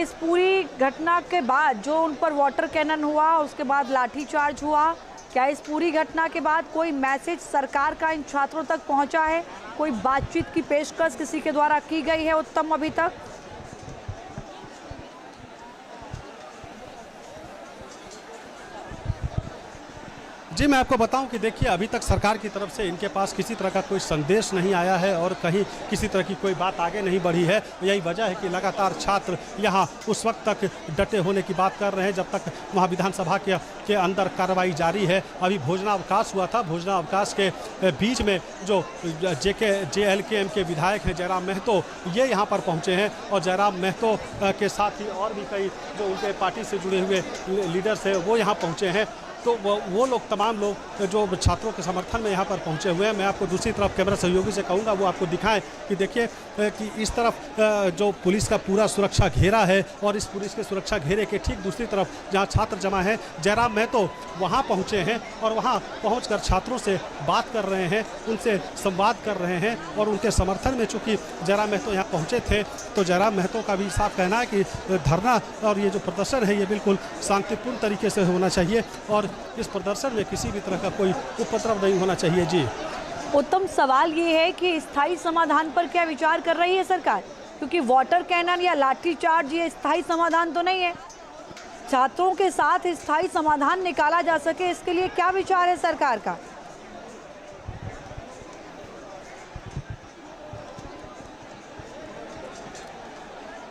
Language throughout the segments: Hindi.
इस पूरी घटना के बाद जो उन पर वाटर कैनन हुआ, उसके बाद लाठीचार्ज हुआ, क्या इस पूरी घटना के बाद कोई मैसेज सरकार का इन छात्रों तक पहुंचा है? कोई बातचीत की पेशकश किसी के द्वारा की गई है उत्तम अभी तक? जी, मैं आपको बताऊं कि देखिए अभी तक सरकार की तरफ से इनके पास किसी तरह का कोई संदेश नहीं आया है और कहीं किसी तरह की कोई बात आगे नहीं बढ़ी है। यही वजह है कि लगातार छात्र यहां उस वक्त तक डटे होने की बात कर रहे हैं जब तक वहां विधानसभा के अंदर कार्रवाई जारी है। अभी भोजनावकाश हुआ था, भोजनावकाश के बीच में जो JLKM के विधायक हैं जयराम महतो, ये यहाँ पर पहुँचे हैं और जयराम महतो के साथ ही और भी कई जो उनके पार्टी से जुड़े हुए लीडर्स हैं वो यहाँ पहुँचे हैं। तो वो लोग तमाम लोग जो छात्रों के समर्थन में यहाँ पर पहुँचे हुए हैं। मैं आपको दूसरी तरफ कैमरा सहयोगी से कहूँगा वो आपको दिखाएं कि देखिए कि इस तरफ जो पुलिस का पूरा सुरक्षा घेरा है और इस पुलिस के सुरक्षा घेरे के ठीक दूसरी तरफ जहाँ छात्र जमा है, जयराम महतो वहाँ पहुँचे हैं और वहाँ पहुँचकर छात्रों से बात कर रहे हैं, उनसे संवाद कर रहे हैं और उनके समर्थन में चूँकि जयराम महतो यहाँ पहुँचे थे तो जयराम महतो का भी साफ कहना है कि धरना और ये जो प्रदर्शन है ये बिल्कुल शांतिपूर्ण तरीके से होना चाहिए और इस प्रदर्शन में किसी भी तरह का कोई उपद्रव नहीं होना चाहिए। जी उत्तम, सवाल ये है कि स्थायी समाधान पर क्या विचार कर रही है सरकार? क्योंकि वाटर कैनन या लाठीचार्ज ये स्थायी समाधान तो नहीं है। छात्रों के साथ स्थायी समाधान निकाला जा सके इसके लिए क्या विचार है सरकार का?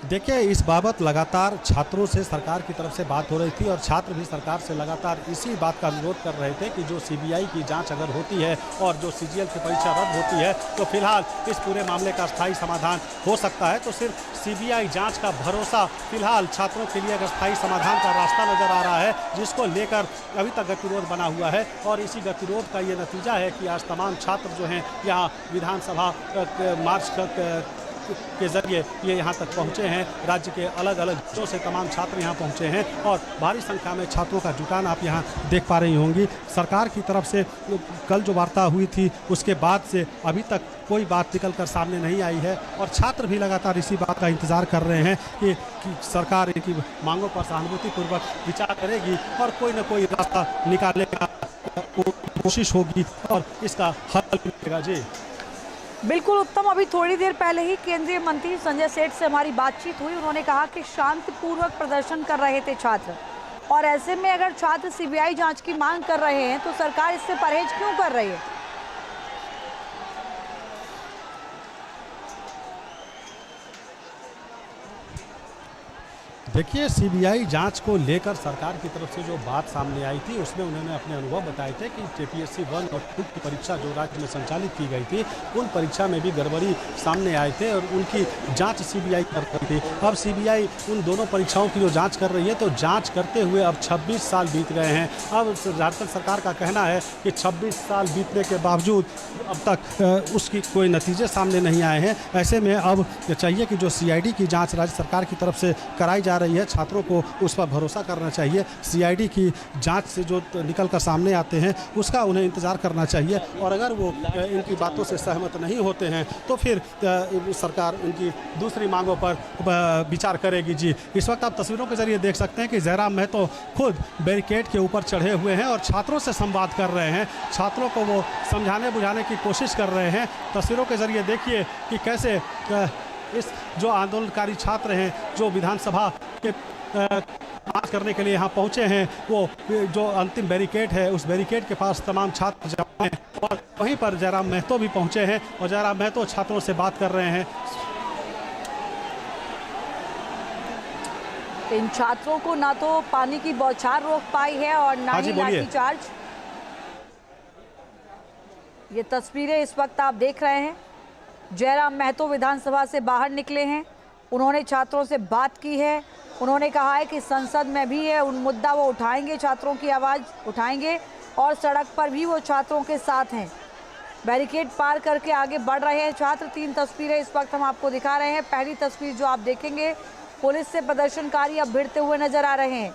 देखिए इस बाबत लगातार छात्रों से सरकार की तरफ से बात हो रही थी और छात्र भी सरकार से लगातार इसी बात का अनुरोध कर रहे थे कि जो CBI की जांच अगर होती है और जो CGL की परीक्षा रद्द होती है तो फिलहाल इस पूरे मामले का स्थायी समाधान हो सकता है। तो सिर्फ CBI जांच का भरोसा फिलहाल छात्रों के लिए अगर स्थायी समाधान का रास्ता नज़र आ रहा है, जिसको लेकर अभी तक गतिरोध बना हुआ है और इसी गतिरोध का ये नतीजा है कि आज तमाम छात्र जो हैं यहाँ विधानसभा मार्च के जरिए ये यहाँ तक पहुँचे हैं। राज्य के अलग अलग जिलों से तमाम छात्र यहाँ पहुँचे हैं और भारी संख्या में छात्रों का जुटान आप यहाँ देख पा रही होंगी। सरकार की तरफ से कल जो वार्ता हुई थी उसके बाद से अभी तक कोई बात निकल कर सामने नहीं आई है और छात्र भी लगातार इसी बात का इंतज़ार कर रहे हैं कि सरकार इनकी मांगों पर सहानुभूतिपूर्वक विचार करेगी और कोई न कोई रास्ता निकालने का कोशिश होगी और इसका हल मिलेगा। जी बिल्कुल उत्तम, अभी थोड़ी देर पहले ही केंद्रीय मंत्री संजय सेठ से हमारी बातचीत हुई। उन्होंने कहा कि शांतिपूर्वक प्रदर्शन कर रहे थे छात्र और ऐसे में अगर छात्र CBI जांच की मांग कर रहे हैं तो सरकार इससे परहेज क्यों कर रही है? देखिए CBI जांच को लेकर सरकार की तरफ से जो बात सामने आई थी उसमें उन्होंने अपने अनुभव बताए थे कि JPSC 1 और 2 की परीक्षा जो राज्य में संचालित की गई थी उन परीक्षा में भी गड़बड़ी सामने आए थे और उनकी जांच CBI कर रही थी। अब CBI उन दोनों परीक्षाओं की जो जांच कर रही है तो जांच करते हुए अब 26 साल बीत गए हैं। अब झारखंड सरकार का कहना है कि 26 साल बीतने के बावजूद अब तक उसकी कोई नतीजे सामने नहीं आए हैं। ऐसे में अब चाहिए कि जो CID की जाँच राज्य सरकार की तरफ से कराई जा रही है, छात्रों को उस पर भरोसा करना चाहिए। CID की जांच से जो निकल कर सामने आते हैं उसका उन्हें इंतज़ार करना चाहिए और अगर वो इनकी बातों से सहमत नहीं होते हैं तो फिर सरकार उनकी दूसरी मांगों पर विचार करेगी। जी इस वक्त आप तस्वीरों के जरिए देख सकते हैं कि जयराम महतो खुद बैरिकेड के ऊपर चढ़े हुए हैं और छात्रों से संवाद कर रहे हैं, छात्रों को वो समझाने बुझाने की कोशिश कर रहे हैं। तस्वीरों के जरिए देखिए कि कैसे इस जो आंदोलनकारी छात्र हैं जो विधानसभा के मार्च करने के लिए यहाँ पहुँचे हैं, वो जो अंतिम बैरिकेड है उस बैरिकेड के पास तमाम छात्र जमा हैं और वहीं पर जयराम महतो भी पहुँचे हैं और जयराम महतो छात्रों से बात कर रहे हैं। इन छात्रों को ना तो पानी की बौछार रोक पाई है और ना ही लाठीचार्ज। ये तस्वीरें इस वक्त आप देख रहे हैं। जयराम महतो विधानसभा से बाहर निकले हैं, उन्होंने छात्रों से बात की है। उन्होंने कहा है कि संसद में भी है उन मुद्दा वो उठाएंगे, छात्रों की आवाज़ उठाएंगे और सड़क पर भी वो छात्रों के साथ हैं। बैरिकेड पार करके आगे बढ़ रहे हैं छात्र। 3 तस्वीरें इस वक्त हम आपको दिखा रहे हैं। पहली तस्वीर जो आप देखेंगे, पुलिस से प्रदर्शनकारी अब भिड़ते हुए नजर आ रहे हैं।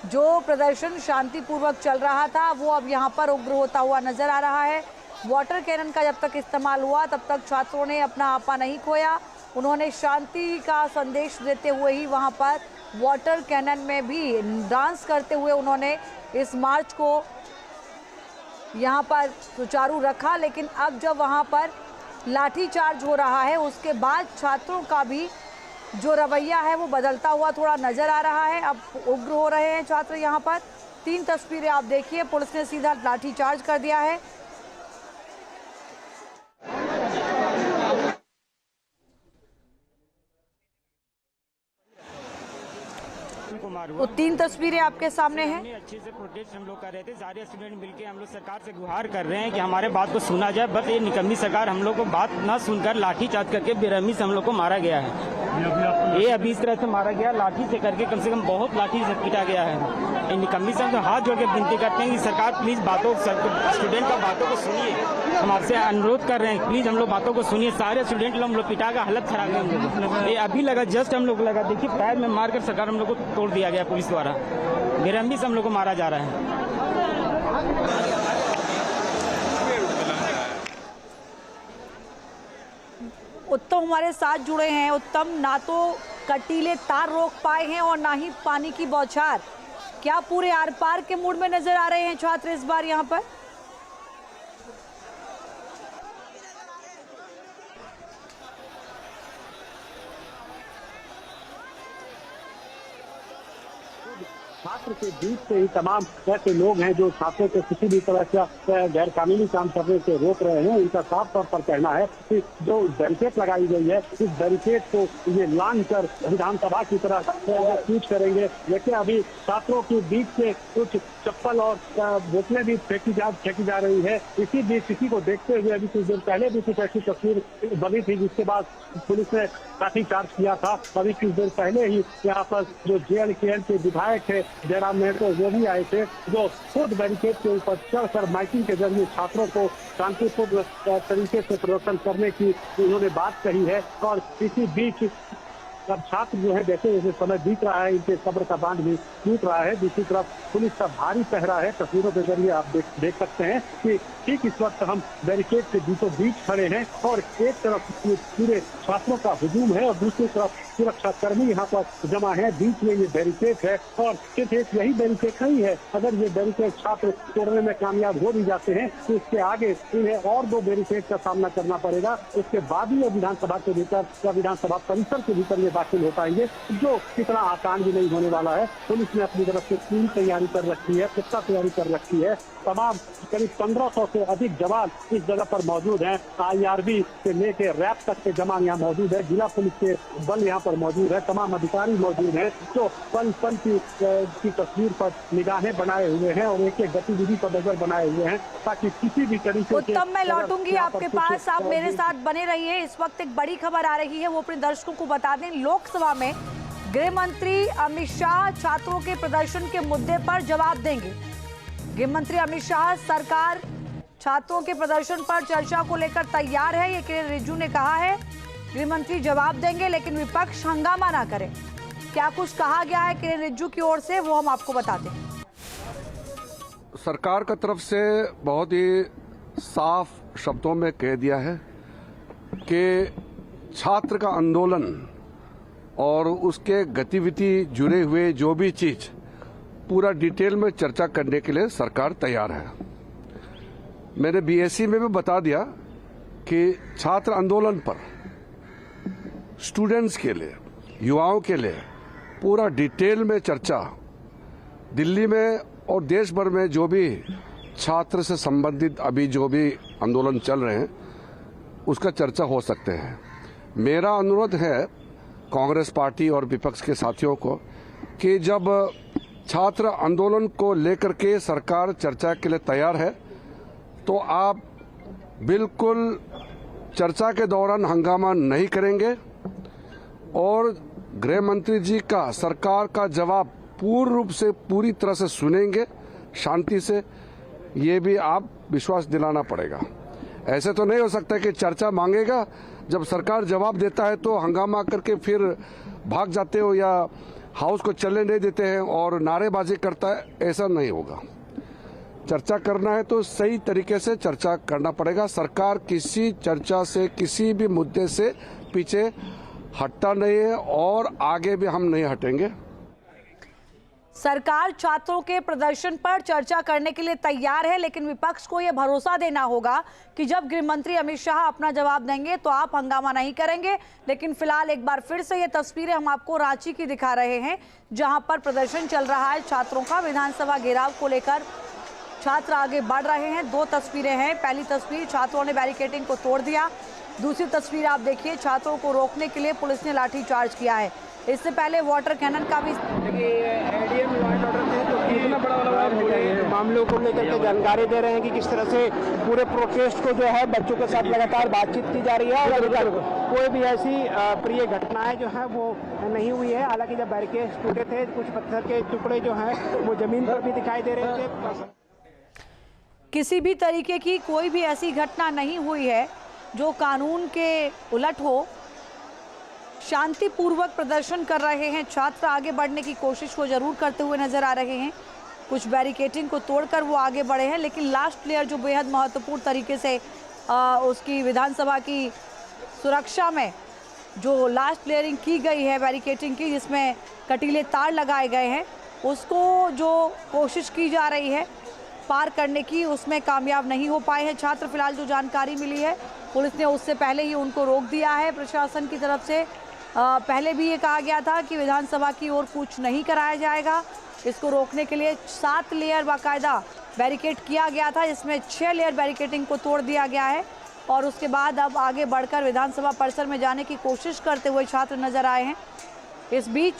जो प्रदर्शन शांतिपूर्वक चल रहा था वो अब यहाँ पर उग्र होता हुआ नजर आ रहा है। वाटर कैनन का जब तक इस्तेमाल हुआ तब तक छात्रों ने अपना आपा नहीं खोया। उन्होंने शांति का संदेश देते हुए ही वहाँ पर वाटर कैनन में भी डांस करते हुए उन्होंने इस मार्च को यहाँ पर सुचारू रखा। लेकिन अब जब वहाँ पर लाठीचार्ज हो रहा है उसके बाद छात्रों का भी जो रवैया है वो बदलता हुआ थोड़ा नजर आ रहा है। अब उग्र हो रहे हैं छात्र। यहाँ पर 3 तस्वीरें आप देखिए, पुलिस ने सीधा लाठीचार्ज कर दिया है। वो 3 तस्वीरें आपके सामने हैं। अच्छे से प्रोटेस्ट हम लोग कर रहे थे, सारे स्टूडेंट मिलके हम लोग सरकार से गुहार कर रहे हैं कि हमारे बात को सुना जाए। बस ये निकम्मी सरकार हम लोग को बात ना सुनकर लाठीचार्ज करके बेरहमी से हम लोग को मारा गया है। ये अभी इस तरह से मारा गया, लाठी से करके कम से कम बहुत लाठी से पीटा गया है। ये निकम्मी से हम तो हाथ जोड़ के विनती करते हैं कि सरकार प्लीज स्टूडेंट का बातों को सुनिए। हम आपसे अनुरोध कर रहे हैं, प्लीज हम लोग बातों को सुनिए। सारे स्टूडेंट हम लोग पिटा का हालत खराब है। ये अभी लगा, जस्ट हम लोग लगा, देखिए पैर में मारकर सरकार हम लोग को तोड़ दिया गया पुलिस द्वारा। बेरहमी से हम लोग को मारा जा रहा है। उत्तम हमारे साथ जुड़े हैं। उत्तम, ना तो कटीले तार रोक पाए हैं और ना ही पानी की बौछार। क्या पूरे आर पार के मूड में नजर आ रहे हैं छात्र इस बार यहाँ पर? छात्र के बीच से ही तमाम ऐसे लोग हैं जो छात्रों को किसी भी तरह का गैर कानूनी काम करने से रोक रहे हैं। इनका साफ तौर पर कहना है कि जो बैरिकेड लगाई गई है, इस बैरिकेड को ये लांग कर विधानसभा की तरफ कूच करेंगे। लेकिन अभी छात्रों के बीच से कुछ चप्पल और बोतलें भी फेंकी जा रही है। इसी बीच इसी को देखते हुए अभी कुछ देर पहले भी कुछ ऐसी तस्वीर बनी थी जिसके बाद पुलिस ने लाठीचार्ज किया था। अभी कुछ देर पहले ही यहाँ पर जो JLKL के विधायक थे जयराम महतो, वो भी आए थे, जो खुद बैरिकेड के ऊपर चढ़कर माइकिंग के जरिए छात्रों को शांतिपूर्ण तरीके से प्रदर्शन करने की उन्होंने बात कही है। और इसी बीच अब छात्र जो है जैसे जैसे समय बीत रहा है, इनके सब्र का बांध भी टूट रहा है। दूसरी तरफ पुलिस का भारी पहरा है। तस्वीरों के जरिए आप देख सकते हैं कि ठीक इस वक्त हम बैरिकेड के बीचों बीच खड़े हैं और एक तरफ पूरे छात्रों का हुजूम है और दूसरी तरफ सुरक्षा कर्मी यहाँ पर जमा है। बीच में ये बैरिकेड है और सिर्फ एक यही बैरिकेड नहीं है। अगर ये बैरिकेड छात्र तोड़ने में कामयाब हो भी जाते हैं तो इसके आगे इन्हें और 2 बैरिकेड का सामना करना पड़ेगा। उसके बाद ही विधानसभा के भीतर या विधानसभा परिसर के भीतर ये दाखिल हो पाएंगे, जो इतना आसान भी नहीं होने वाला है। पुलिस ने अपनी तरफ से पूरी तैयारी कर रखी है, पुख्ता तैयारी कर रखी है। तमाम करीब 1500 से अधिक जवान इस जगह पर मौजूद हैं। IRB से लेके रैप तक के जवान यहाँ मौजूद है। जिला पुलिस के बल यहाँ पर मौजूद है। तमाम अधिकारी मौजूद हैं जो पल पल की तस्वीर पर निगाहें बनाए हुए हैं और एक गतिविधि पर नजर बनाए हुए हैं ताकि किसी भी तरीके से। उत्तम, मैं लौटूंगी आपके पास, आप मेरे साथ बने रहिए। इस वक्त एक बड़ी खबर आ रही है, वो अपने दर्शकों को बता दें। लोकसभा में गृह मंत्री अमित शाह छात्रों के प्रदर्शन के मुद्दे पर जवाब देंगे। गृह मंत्री अमित शाह, सरकार छात्रों के प्रदर्शन पर चर्चा को लेकर तैयार है, ये किरेन रिजिजू ने कहा है। गृह मंत्री जवाब देंगे लेकिन विपक्ष हंगामा ना करे। क्या कुछ कहा गया है किरेन रिजिजू की ओर से, वो हम आपको बताते हैं। सरकार की तरफ से बहुत ही साफ शब्दों में कह दिया है कि छात्र का आंदोलन और उसके गतिविधि जुड़े हुए जो भी चीज पूरा डिटेल में चर्चा करने के लिए सरकार तैयार है। मैंने BSc में भी बता दिया कि छात्र आंदोलन पर स्टूडेंट्स के लिए, युवाओं के लिए पूरा डिटेल में चर्चा दिल्ली में और देश भर में जो भी छात्र से संबंधित अभी जो भी आंदोलन चल रहे हैं उसका चर्चा हो सकते हैं। मेरा अनुरोध है कांग्रेस पार्टी और विपक्ष के साथियों को कि जब छात्र आंदोलन को लेकर के सरकार चर्चा के लिए तैयार है तो आप बिल्कुल चर्चा के दौरान हंगामा नहीं करेंगे और गृह मंत्री जी का, सरकार का जवाब पूर्ण रूप से पूरी तरह से सुनेंगे शांति से। ये भी आप विश्वास दिलाना पड़ेगा। ऐसे तो नहीं हो सकता कि चर्चा मांगेगा, जब सरकार जवाब देता है तो हंगामा करके फिर भाग जाते हो या हाउस को चलने नहीं देते हैं और नारेबाजी करता है। ऐसा नहीं होगा। चर्चा करना है तो सही तरीके से चर्चा करना पड़ेगा। सरकार किसी चर्चा से, किसी भी मुद्दे से पीछे हटता नहीं है और आगे भी हम नहीं हटेंगे। सरकार छात्रों के प्रदर्शन पर चर्चा करने के लिए तैयार है, लेकिन विपक्ष को यह भरोसा देना होगा कि जब गृह मंत्री अमित शाह अपना जवाब देंगे तो आप हंगामा नहीं करेंगे। लेकिन फिलहाल एक बार फिर से ये तस्वीरें हम आपको रांची की दिखा रहे हैं, जहां पर प्रदर्शन चल रहा है छात्रों का। विधानसभा घेराव को लेकर छात्र आगे बढ़ रहे हैं। दो तस्वीरें हैं। पहली तस्वीर, छात्रों ने बैरिकेडिंग को तोड़ दिया। दूसरी तस्वीर आप देखिए, छात्रों को रोकने के लिए पुलिस ने लाठीचार्ज किया है। इससे पहले वाटर कैनन का भी मामलों को लेकर के जानकारी दे रहे हैं कि किस तरह से पूरे प्रोटेस्ट को जो है बच्चों के साथ लगातार बातचीत की जा रही है और अभी तक कोई भी ऐसी प्रिय घटनाएं जो है वो नहीं हुई है। हालांकि जब बैरिकेड टूटे थे, कुछ पत्थर के टुकड़े जो हैं वो जमीन पर भी दिखाई दे रहे थे। किसी भी तरीके की कोई भी ऐसी घटना नहीं हुई है जो कानून के उलट हो। शांतिपूर्वक प्रदर्शन कर रहे हैं छात्र, आगे बढ़ने की कोशिश को जरूर करते हुए नजर आ रहे हैं। कुछ बैरिकेडिंग को तोड़कर वो आगे बढ़े हैं, लेकिन लास्ट लेयर जो बेहद महत्वपूर्ण तरीके से उसकी विधानसभा की सुरक्षा में जो लास्ट लेयरिंग की गई है बैरिकेडिंग की, जिसमें कटीले तार लगाए गए हैं, उसको जो कोशिश की जा रही है पार करने की, उसमें कामयाब नहीं हो पाए हैं छात्र। फिलहाल जो जानकारी मिली है, पुलिस ने उससे पहले ही उनको रोक दिया है प्रशासन की तरफ से। पहले भी ये कहा गया था कि विधानसभा की ओर कूच नहीं कराया जाएगा। इसको रोकने के लिए 7 लेयर बाकायदा बैरिकेड किया गया था, जिसमें 6 लेयर बैरिकेडिंग को तोड़ दिया गया है। और उसके बाद अब आगे बढ़कर विधानसभा परिसर में जाने की कोशिश करते हुए छात्र नजर आए हैं। इस बीच